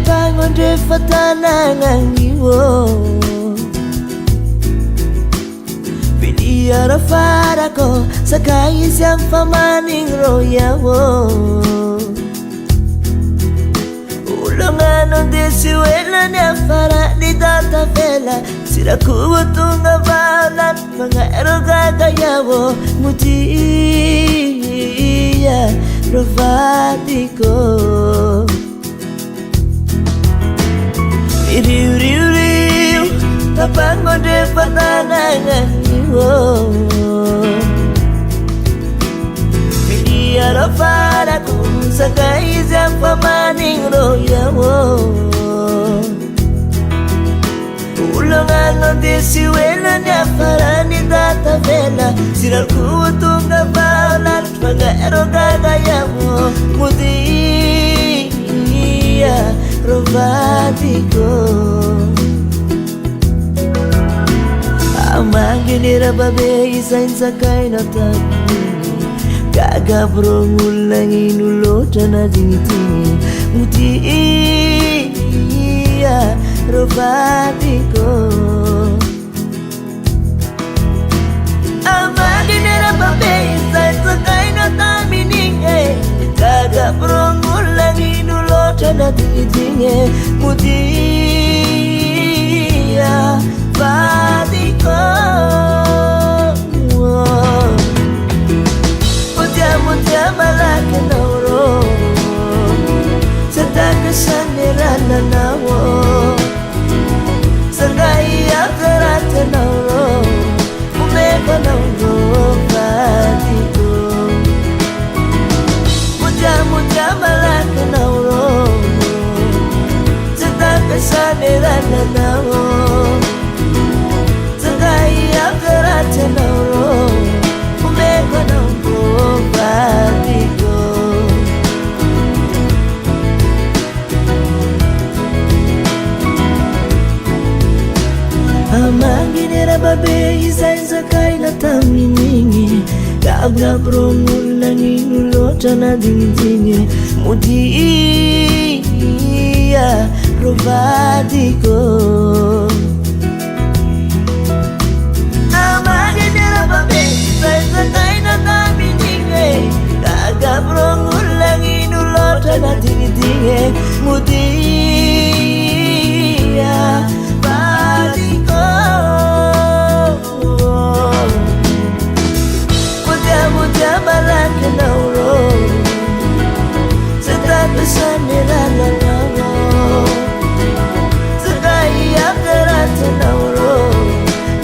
Tapangon refatanangan iwo Biliara farako Sakai siyang pamaning royawo Ulungan onde siwela niya para di tata vela Sirakubo tunga balan Mga erogagayawo Mutia Rovatiko Riu riu riu Tapangon refatanangan iwo Biliara farako Sakai siyang pamaning royawo Ulungan onde siwela niya para ni tata vela Sirakubo tunga balan Mga erogagayawo Mutia Rovatiko Amanginira babe isain sakay na tagpini Kagabrong ulangin ulota na dinitingin Mutia Rovatiko Amanginira babe isain sakay na tagpini Kagabrong ulangin ulota na dinitingin Mutia Rovatiko Mutia malaki nauro Setaka sandirana nawo Sagai akarate nauro Umeko nauro Rovatiko Mutia malaki nauro Setaka sandirana nawo Sagai akarate nauro Umeko nauro Rovatiko Amanginira babe isain sakay na taminingi Gab-gabrong ulangin ulota na dinitingi Mutia Rovatiko Amanginira babe isain sakay na taminingi Gab-gabrong ulangin ulota na dinitingi Mutia Rovatiko Mutia malaki nauro Setaka sandirana nawo Sagai akarate nauro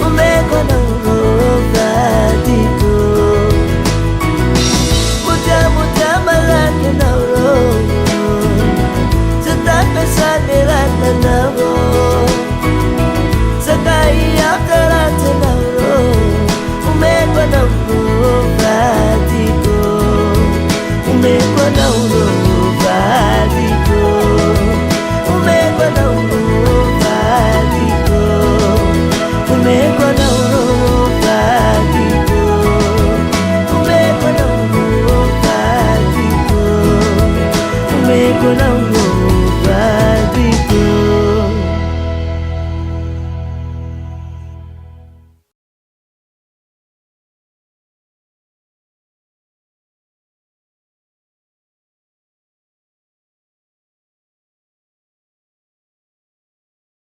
Umeko nauro Rovatiko Mutia malaki nauro Setaka sandirana nawo Sagai akarate nauro Umeko nauro Rovatiko Umeko nauro